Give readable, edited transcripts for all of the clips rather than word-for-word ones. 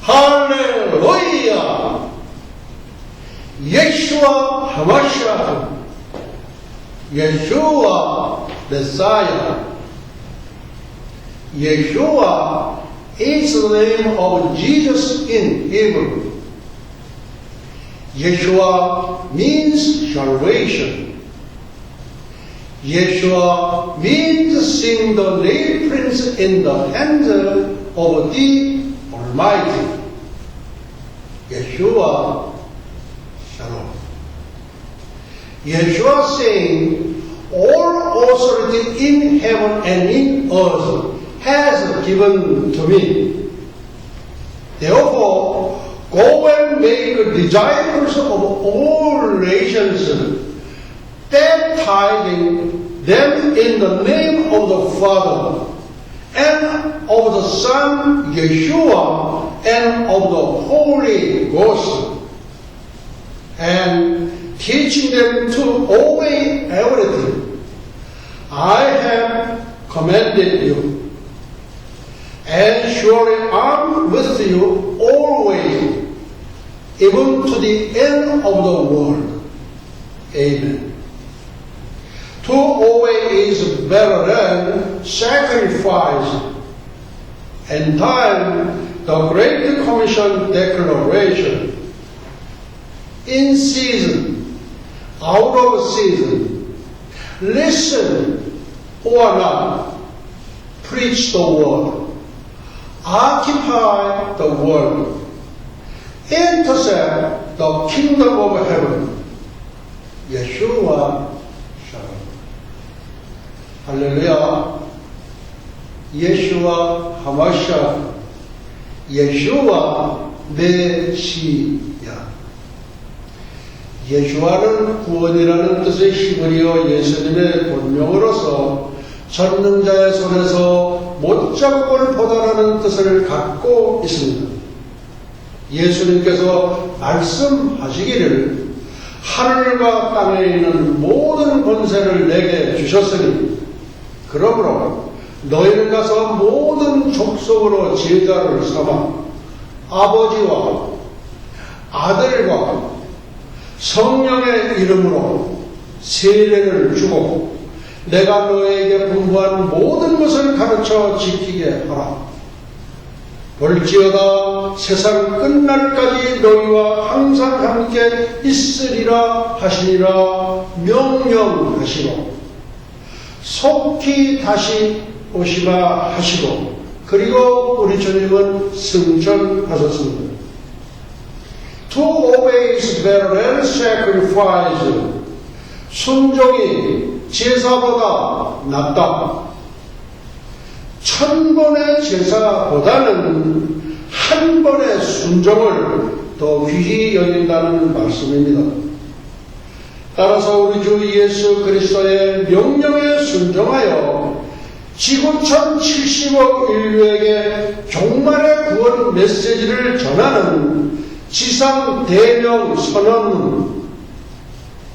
할렐루야! 예수와 하마시아, 예수와 메사야. Yeshua is the name of Jesus in Hebrew. Yeshua means salvation. Yeshua means seeing the nail prints in the hands of the Almighty. Yeshua, Shalom. Yeshua saying, all authority in heaven and in earth has given to me. Therefore, go and make disciples of all nations, baptizing them in the name of the Father, and of the Son, Yeshua, and of the Holy Ghost, and teaching them to obey everything I have commanded you. And surely I'm with you always, even to the end of the world. Amen. To obey is better than sacrifice. And time, the Great Commission Declaration. In season, out of season, listen or not, preach the word. Occupy the world. Intercept the kingdom of heaven. Yeshua, Shalom. 할렐루야. 예수와 하마시아. 예수와 메시야. 예수와는 구원이라는 뜻의 히브리어 예수님의 본명으로서 전능자의 손에서 못잡을 보다라는 뜻을 갖고 있습니다. 예수님께서 말씀하시기를 하늘과 땅에 있는 모든 권세를 내게 주셨으니 그러므로 너희는 가서 모든 족속으로 제자를 삼아 아버지와 아들과 성령의 이름으로 세례를 주고 내가 너에게 분부한 모든 것을 가르쳐 지키게 하라. 볼지어다 세상 끝날까지 너희와 항상 함께 있으리라 하시니라 명령하시고 속히 다시 오시라 하시고 그리고 우리 주님은 승천하셨습니다. To obey is better than sacrifice. 순종이 제사보다 낫다. 1000번의 제사보다는 한 번의 순종을 더 귀히 여긴다는 말씀입니다. 따라서 우리 주 예수 그리스도의 명령에 순종하여 지구촌 70억 인류에게 종말의 구원 메시지를 전하는 지상 대명 선언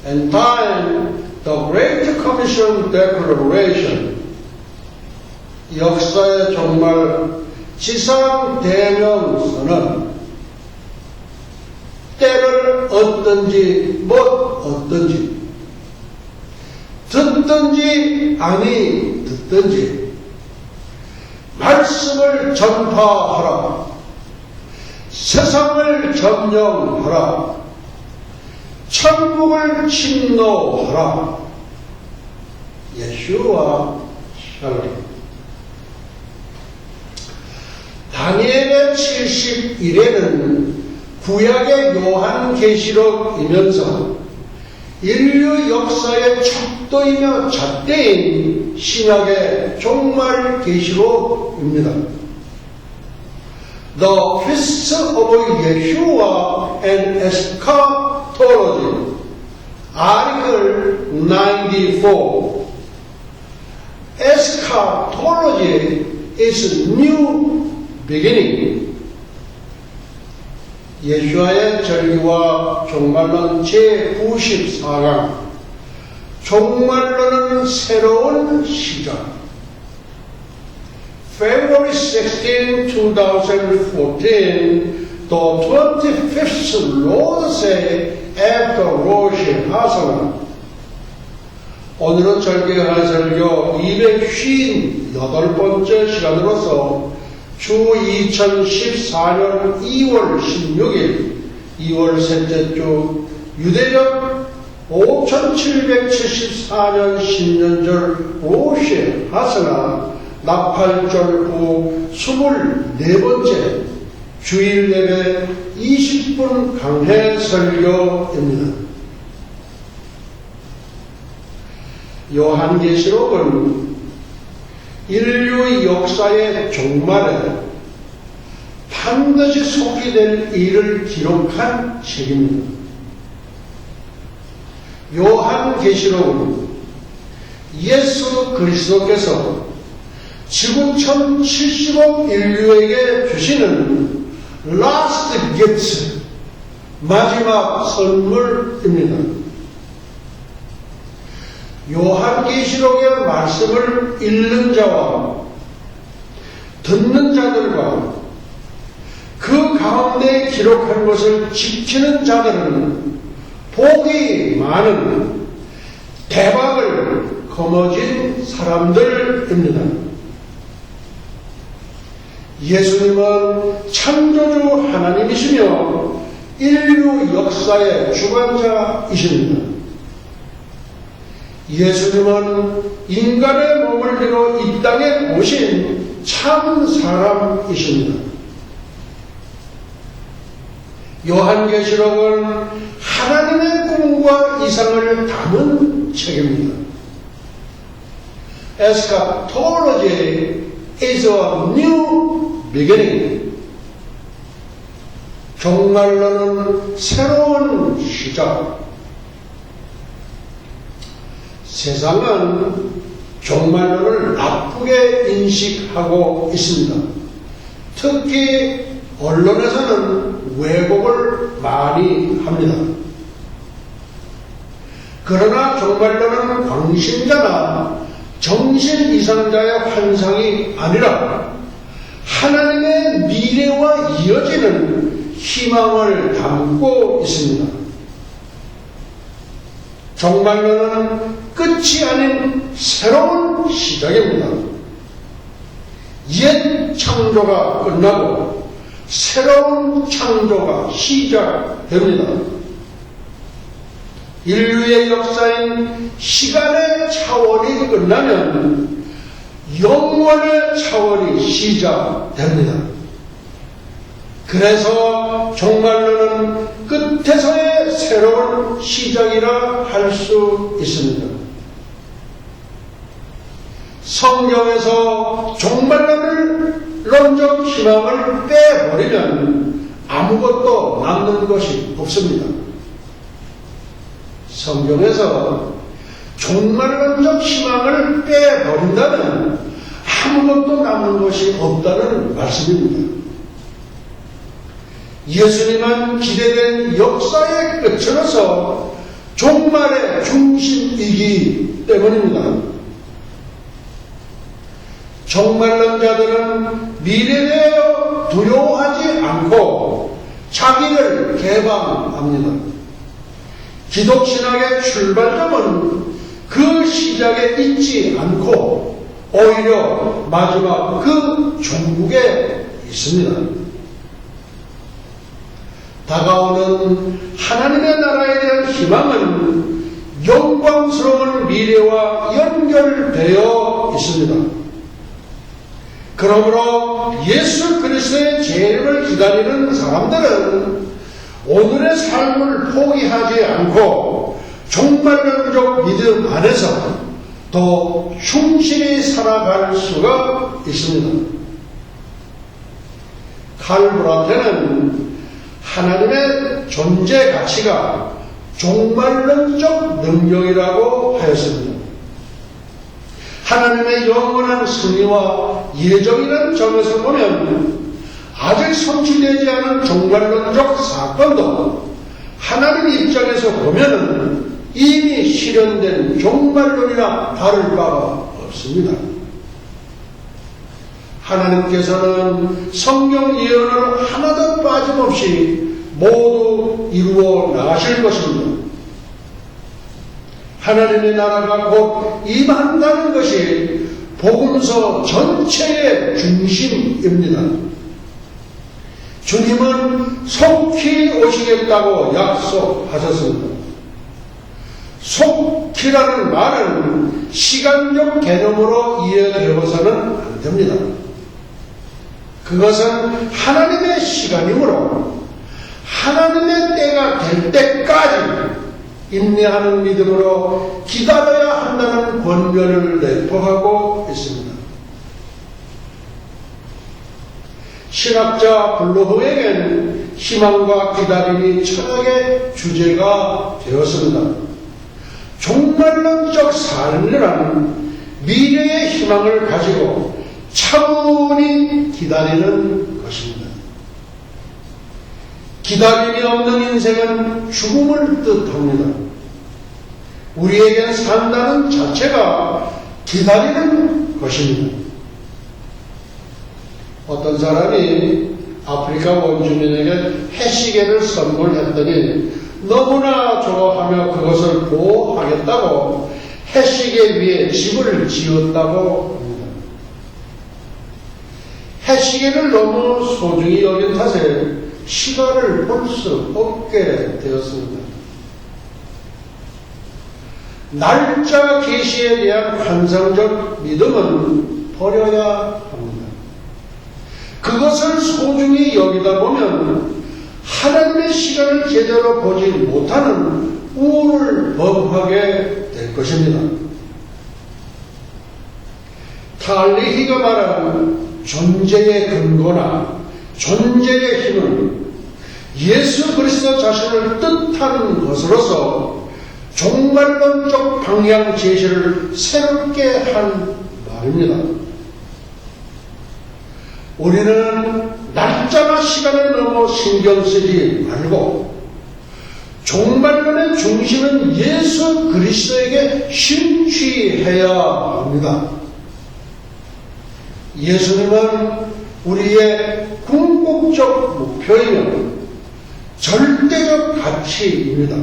and time the Great Commission Declaration 역사의 종말 지상 대명 선언 때를 얻든지 못 얻든지 듣든지 아니 듣든지 말씀을 전파하라. 세상을 점령하라. 천국을 침노하라. 예수와 샬롬. 다니엘의 71회는 구약의 요한계시록이면서 인류 역사의 척도이며 잣대인 신약의 종말 계시록입니다. The Feast of Yeshua and Eschatology, Article 94. Eschatology is new beginning. 예수와의 절기와 종말론 제94강 종말론은 새로운 시작. February 16, 2014, the 25th Lord's Day after Rosh Hashanah. 오늘은 절기가 설교 258번째 시간으로서 주 2014년 2월 16일 2월 셋째 주 유대력 5774년 신년절 로시 하스나 나팔절 후 24번째 주일 예배 20분 강해 설교입니다. 요한계시록은 인류 역사의 종말에 반드시 속히 될 일을 기록한 책입니다. 요한계시록은 예수 그리스도께서 지구 1070억 인류에게 주시는 라스트 기프트, 마지막 선물입니다. 요한계시록의 말씀을 읽는 자와 듣는 자들과 그 가운데 기록한 것을 지키는 자들은 복이 많은 대박을 거머쥔 사람들입니다. 예수님은 창조주 하나님이시며 인류 역사의 주관자이십니다. 예수님은 인간의 몸을 들어 이 땅에 오신 참 사람이십니다. 요한계시록은 하나님의 꿈과 이상을 담은 책입니다. Eschatology is a new beginning. 종말론은 새로운 시작. 세상은 종말론을 나쁘게 인식하고 있습니다. 특히 언론에서는 왜곡을 많이 합니다. 그러나 종말론은 광신자나 정신 이상자의 환상이 아니라 하나님의 미래와 이어지는 희망을 담고 있습니다. 종말론은 끝이 아닌 새로운 시작입니다. 옛 창조가 끝나고 새로운 창조가 시작됩니다. 인류의 역사인 시간의 차원이 끝나면 영원의 차원이 시작됩니다. 그래서 종말론은 끝에서의 새로운 시작이라 할 수 있습니다. 성경에서 종말론적 희망을 빼버리면 아무것도 남는 것이 없습니다. 성경에서 종말론적 희망을 빼버린다면 아무것도 남는 것이 없다는 말씀입니다. 예수님은 기대된 역사의 끝으로서 종말의 중심이기 때문입니다. 종말론자들은 미래에 두려워하지 않고 자기를 개방합니다. 기독신학의 출발점은 그 시작에 있지 않고 오히려 마지막 그 종국에 있습니다. 다가오는 하나님의 나라에 대한 희망은 영광스러운 미래와 연결되어 있습니다. 그러므로 예수 그리스도의 재림을 기다리는 사람들은 오늘의 삶을 포기하지 않고 종말론적 믿음 안에서 더 충실히 살아갈 수가 있습니다. 칼 브라운트는 하나님의 존재 가치가 종말론적 능력이라고 하였습니다. 하나님의 영원한 승리와 예정이라는 점에서 보면 아직 성취되지 않은 종말론적 사건도 하나님 입장에서 보면은 이미 실현된 종말론이나 다를 바가 없습니다. 하나님께서는 성경 예언을 하나도 빠짐없이 모두 이루어 나가실 것입니다. 하나님의 나라가 곧 임한다는 것이 복음서 전체의 중심입니다. 주님은 속히 오시겠다고 약속하셨습니다. 속히라는 말은 시간적 개념으로 이해되어서는 안 됩니다. 그것은 하나님의 시간이므로 하나님의 때가 될 때까지 인내하는 믿음으로 기다려야 한다는 권면을 내포하고 있습니다. 신학자 블로흐에겐 희망과 기다림이 철학의 주제가 되었습니다. 종말론적 삶이란 미래의 희망을 가지고 차분히 기다리는 것입니다. 기다림이 없는 인생은 죽음을 뜻합니다. 우리에겐 산다는 자체가 기다리는 것입니다. 어떤 사람이 아프리카 원주민에게 해시계를 선물했더니 너무나 좋아하며 그것을 보호하겠다고 해시계 위에 집을 지었다고 합니다. 해시계를 너무 소중히 여긴 탓에 시간을 볼 수 없게 되었습니다. 날짜 계시에 대한 환상적 믿음은 버려야 합니다. 그것을 소중히 여기다 보면 하나님의 시간을 제대로 보지 못하는 우울을 범하게 될 것입니다. 탈리히가 말하는 존재의 근거나 존재의 힘은 예수 그리스도 자신을 뜻하는 것으로서 종말론적 방향 제시를 새롭게 한 말입니다. 우리는 날짜나 시간을 너무 신경 쓰지 말고 종말론의 중심은 예수 그리스도에게 심취해야 합니다. 예수님은 우리의 궁극적 목표이며 절대적 가치입니다.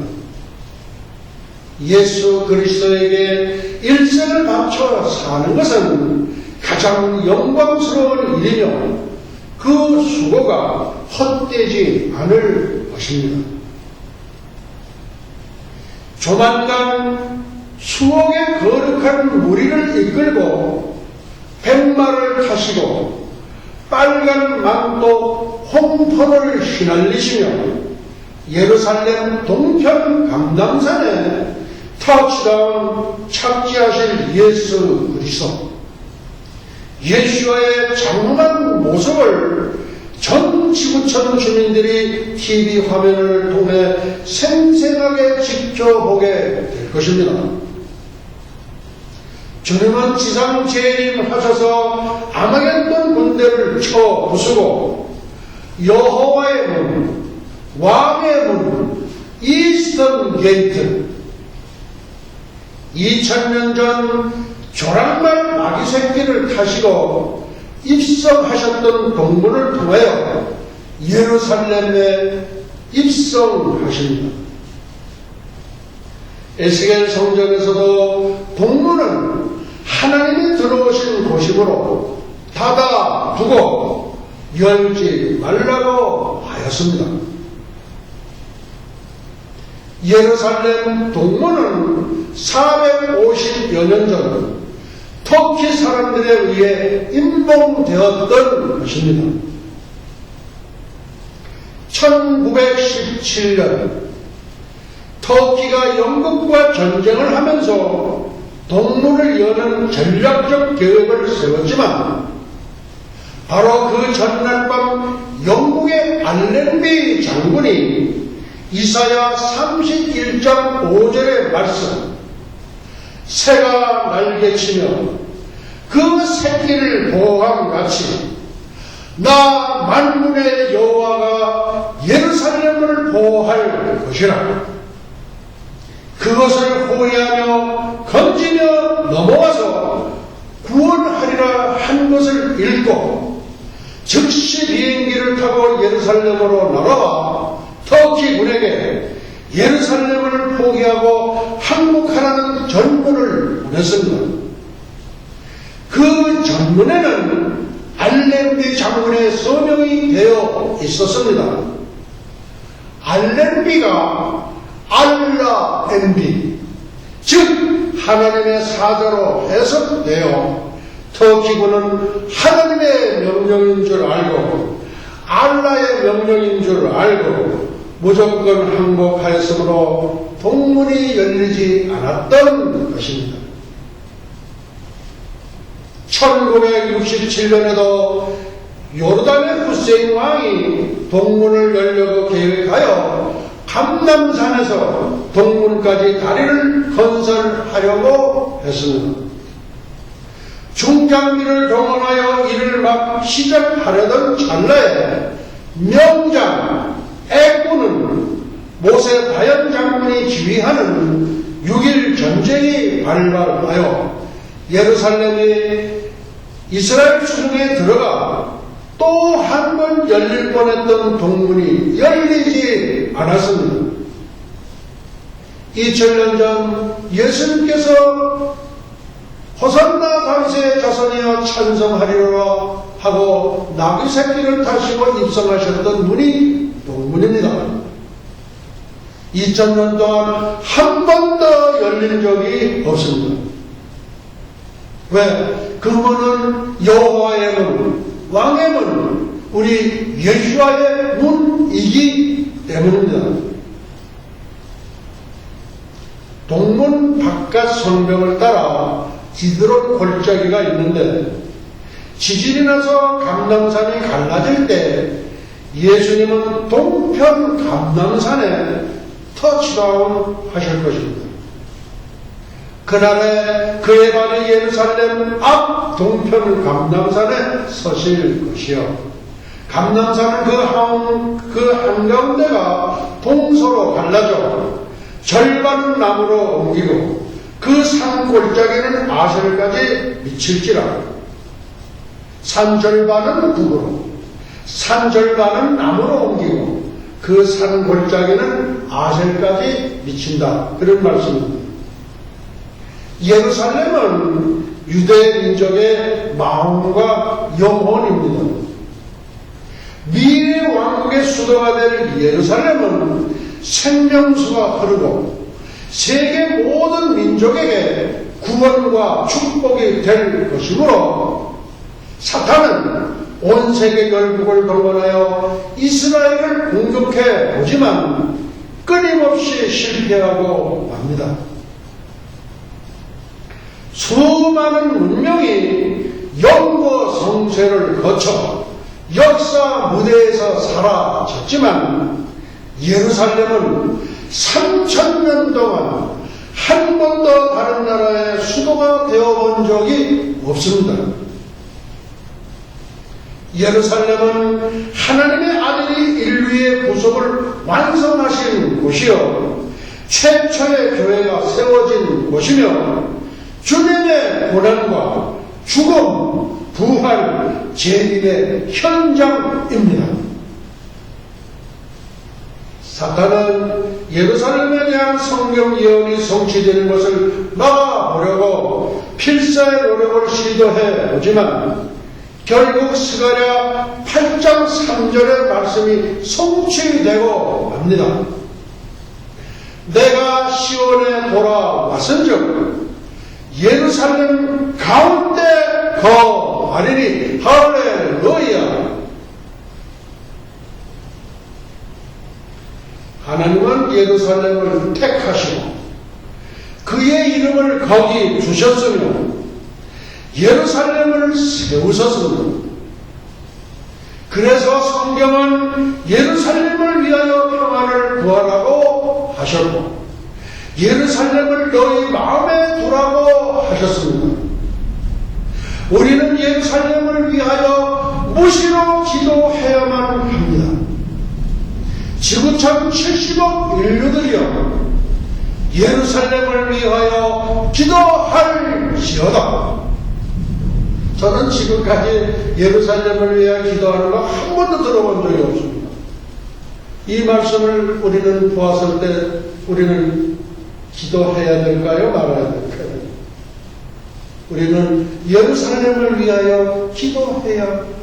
예수 그리스도에게 일생을 바쳐 사는 것은 가장 영광스러운 일이며 그 수고가 헛되지 않을 것입니다. 조만간 수억의 거룩한 무리를 이끌고 백마를 타시고 빨간 망토 홍포를 휘날리시며 예루살렘 동편 감람산에 터치다운 착지하실 예수 그리스도, 예수와의 장엄한 모습을 전 지구촌 주민들이 TV 화면을 통해 생생하게 지켜보게 될 것입니다. 주님은 지상 재림하셔서 아마겟돈 군대를 쳐 부수고 여호와의 문, 왕의 문, 이스턴 게이트, 2000년 전 조랑말 마귀 새끼를 타시고 입성하셨던 동문을 통하여 예루살렘에 입성하십니다. 에스겔 성전에서도 동문은 하나님이 들어오신 곳이므로 닫아두고 열지 말라고 하였습니다. 예루살렘 동문은 450여 년 전 터키 사람들에 의해 임봉되었던 것입니다. 1917년 터키가 영국과 전쟁을 하면서 동문을 여는 전략적 계획을 세웠지만 바로 그 전날 밤 영국의 알렌비 장군이 이사야 31장 5절의 말씀, 새가 날개치며 그 새끼를 보호함같이 나 만군의 여호와가 예루살렘을 보호할 것이라. 그것을 호위하며 건지며 넘어와서 구원하리라 한 것을 읽고 즉시 비행기를 타고 예루살렘으로 날아와 터키 군에게 예루살렘을 포기하고 항복하라는 전문을 보냈습니다. 그 전문에는 알렌비 장군의 서명이 되어 있었습니다. 알렌비가 알라 엔비, 즉 하나님의 사자로 해석되어 터키군은 하나님의 명령인 줄 알고 알라의 명령인 줄 알고 무조건 항복하였으므로 동문이 열리지 않았던 것입니다. 1967년에도 요르단의 후세인 왕이 동문을 열려고 계획하여 감남산에서 동문까지 다리를 건설하려고 했습니다. 중장비를 동원하여 이를 막 시작하려던 찰나에 명장 애군은 모세 다연 장군이 지휘하는 6.1 전쟁이 발발하여 예루살렘이 이스라엘 수중에 들어가 또 한 번 열릴 뻔했던 동문이 열리지 않았습니다. 2000년 전 예수님께서 호산나 다윗의 자손이여 찬송하리라 하고 나귀 새끼를 타시고 입성하셨던 문이 동문입니다. 2000년 동안 한 번도 열린 적이 없습니다. 왜? 그 문은 여호와의 문, 왕의 문, 우리 예수와의 문이기 때문입니다. 동문 바깥 성벽을 따라 기드론 골짜기가 있는데 지진이 나서 감람산이 갈라질 때 예수님은 동편 감람산에 터치다운 하실 것입니다. 그날에 그의 발이 예루살렘 앞 동편 감람산에 서실 것이요. 감람산은 그 한가운데가 동서로 갈라져 절반은 남으로 옮기고 그 산 골짜기는 아셀까지 미칠지라. 산 절반은 북으로, 산 절반은 남으로 옮기고 그 산 골짜기는 아셀까지 미친다. 그런 말씀입니다. 예루살렘은 유대 민족의 마음과 영혼입니다. 미래 왕국의 수도가 될 예루살렘은 생명수가 흐르고 세계 모든 민족에게 구원과 축복이 될 것이므로 사탄은 온 세계 열국을 동원하여 이스라엘을 공격해 보지만 끊임없이 실패하고 맙니다. 수많은 문명이 영과 성쇠를 거쳐 역사 무대에서 사라졌지만 예루살렘은 3000년 동안 한 번도 다른 나라의 수도가 되어본 적이 없습니다. 예루살렘은 하나님의 아들이 인류의 구속을 완성하신 곳이요 최초의 교회가 세워진 곳이며 주님의 고난과 죽음, 부활, 재림의 현장입니다. 사탄은 예루살렘에 대한 성경 예언이 성취되는 것을 막아보려고 필사의 노력을 시도해 보지만 결국 스가랴 8장 3절의 말씀이 성취되고 맙니다. 내가 시온에 돌아왔은즉 예루살렘 가운데 거하리니 할렐루야. 하나님은 예루살렘을 택하시고 그의 이름을 거기 두셨으며 예루살렘을 세우셨습니다. 그래서 성경은 예루살렘을 위하여 평안을 구하라고 하셨고 예루살렘을 너희 마음에 두라고 하셨습니다. 우리는 예루살렘을 위하여 무시로 기도해야만 합니다. 지구촌 70억 인류들이여 예루살렘을 위하여 기도할지어다. 저는 지금까지 예루살렘을 위하여 기도하는 거 한 번도 들어본 적이 없습니다. 이 말씀을 우리는 보았을 때 우리는 기도해야 될까요? 말아야 될까요? 우리는 예루살렘을 위하여 기도해야 합니다.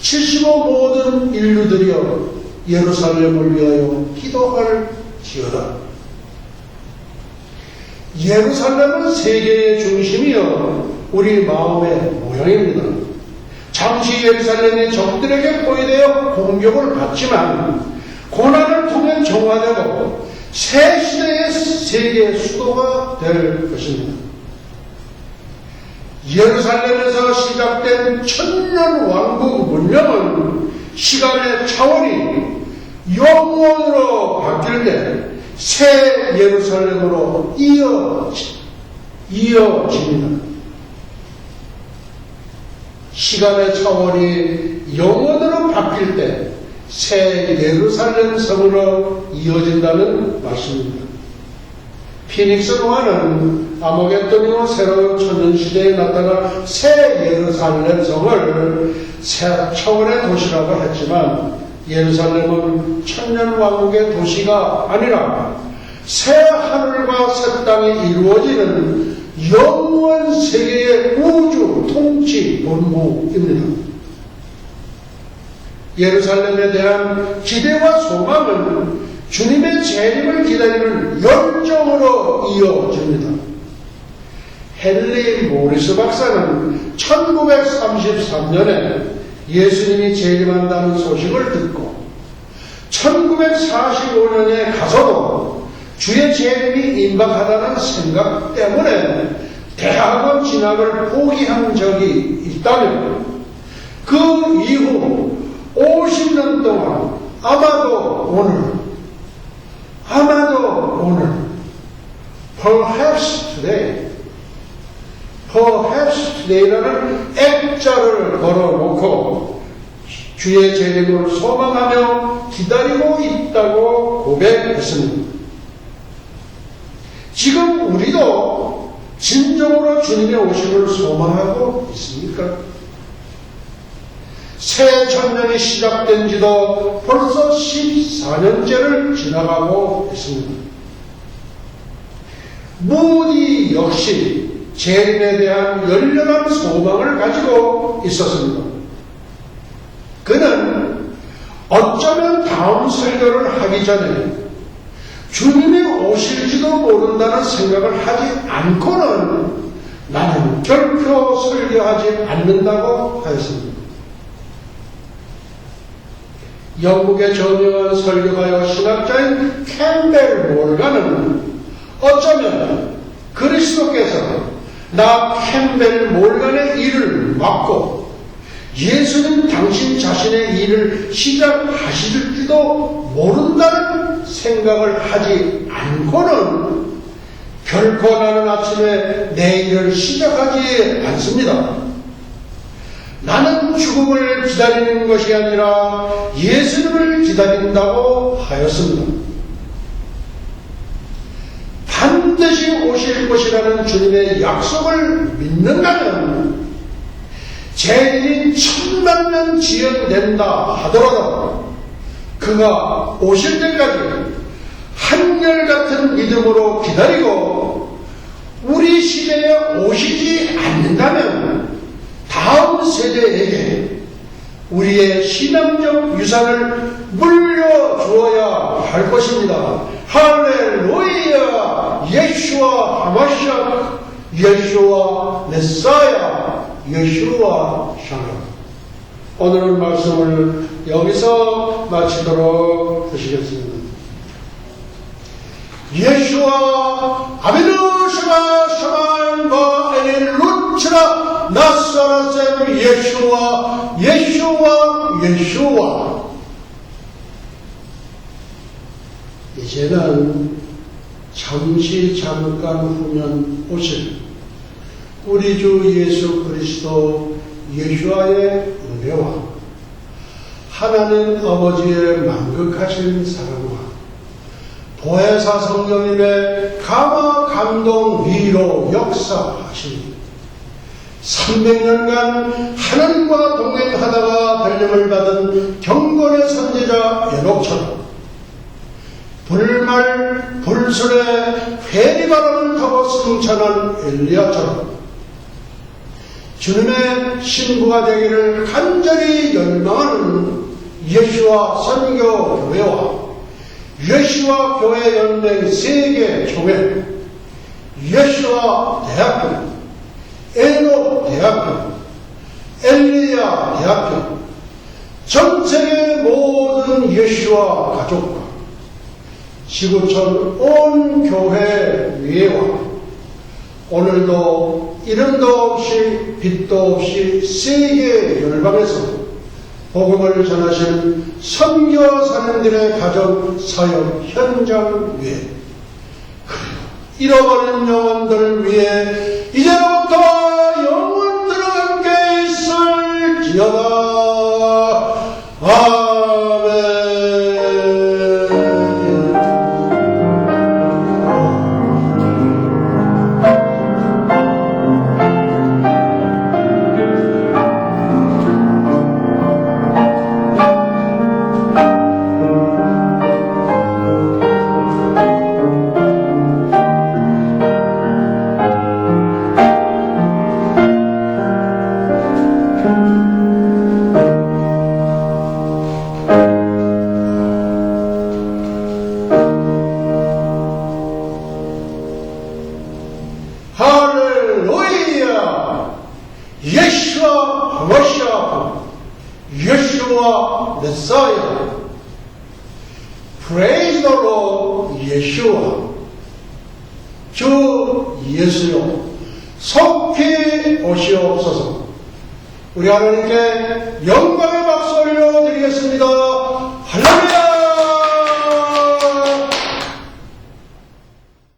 70억 모든 인류들이여 예루살렘을 위하여 기도할지어다. 예루살렘은 세계의 중심이여 우리 마음의 모양입니다. 잠시 예루살렘이 적들에게 포위되어 공격을 받지만 고난을 통해 정화되고 새 시대의 세계 수도가 될 것입니다. 예루살렘에서 시작된 천년 왕국 문명은 시간의 차원이 영원으로 바뀔 때 새 예루살렘으로 이어집니다. 시간의 차원이 영원으로 바뀔 때 새 예루살렘 성으로 이어진다는 말씀입니다. 피닉스 노아는 아모겟돈이와 새로운 천년시대에 나타날 새 예루살렘 성을 새 차원의 도시라고 했지만 예루살렘은 천년왕국의 도시가 아니라 새 하늘과 새 땅이 이루어지는 영원 세계의 우주 통치 본부입니다. 예루살렘에 대한 기대와 소망은 주님의 재림을 기다리는 열정으로 이어집니다. 헨리 모리스 박사는 1933년에 예수님이 재림한다는 소식을 듣고 1945년에 가서도 주의 재림이 임박하다는 생각 때문에 대학원 진학을 포기한 적이 있다면 그 이후 50년 동안 아마도 오늘 perhaps today라는 액자를 걸어놓고 주의 재림을 소망하며 기다리고 있다고 고백했습니다. 지금 우리도 진정으로 주님의 오심을 소망하고 있습니까? 새 천년이 시작된 지도 벌써 14년째를 지나가고 있습니다. 무디 역시 재림에 대한 열렬한 소망을 가지고 있었습니다. 그는 어쩌면 다음 설교를 하기 전에 주님이 오실지도 모른다는 생각을 하지 않고는 나는 결코 설교하지 않는다고 하였습니다. 영국의 저명한 설교가요 신학자인 캠벨 몰간은 어쩌면 그리스도께서 나 캠벨 몰간의 일을 막고 예수님 당신 자신의 일을 시작하실지도 모른다는 생각을 하지 않고는 결코 나는 아침에 내 일을 시작하지 않습니다. 나는 죽음을 기다리는 것이 아니라 예수님을 기다린다고 하였습니다. 반드시 오실 것이라는 주님의 약속을 믿는다면 재림이 1000만년 지연된다 하더라도 그가 오실 때까지 한결같은 믿음으로 기다리고 우리 시대에 오시지 않는다면 다음 세대에게 우리의 신앙적 유산을 물려주어야 할 것입니다. 할렐루야! 예수와 하마시아, 예수와 메사야, 예수와 샬롬. 오늘은 말씀을 여기서 마치도록 하시겠습니다. 예수와 아비누시마 샤만바 에닐 루치라 나사라셈 예수와 이제는 잠깐 후면 오실 우리 주 예수 그리스도 예수와의 은혜와 하나님 아버지의 만극하신 사랑과 보혜사 성령님의 감화 감동 위로 역사하시니 300년간 하나님과 동행하다가 별명을 받은 경건의 선지자 에녹처럼 불말 불술에 회리바람을 타고 승천한 엘리야처럼 주님의 신부가 되기를 간절히 열망하는 예수와 선교교회와 예수와 교회 연맹 세계교회, 예수와 대학교, 에녹 대학교, 엘리야 대학교, 전 세계 모든 예수와 가족과 지구촌 온 교회 위에와 오늘도 이름도 없이 빛도 없이 세계 열방에서 복음을 전하시는 선교사님들의 가정 사역 현장 위에 그리고 잃어버린 영혼들을 위해 이제부터 영원토록 함께 있을지어다. 아멘. 예수와 머시아, 예수와 메사야, Praise the Lord, 예수와 주 예수여 속히 오시옵소서. 우리 하나님께 영광의 박수 올려드리겠습니다.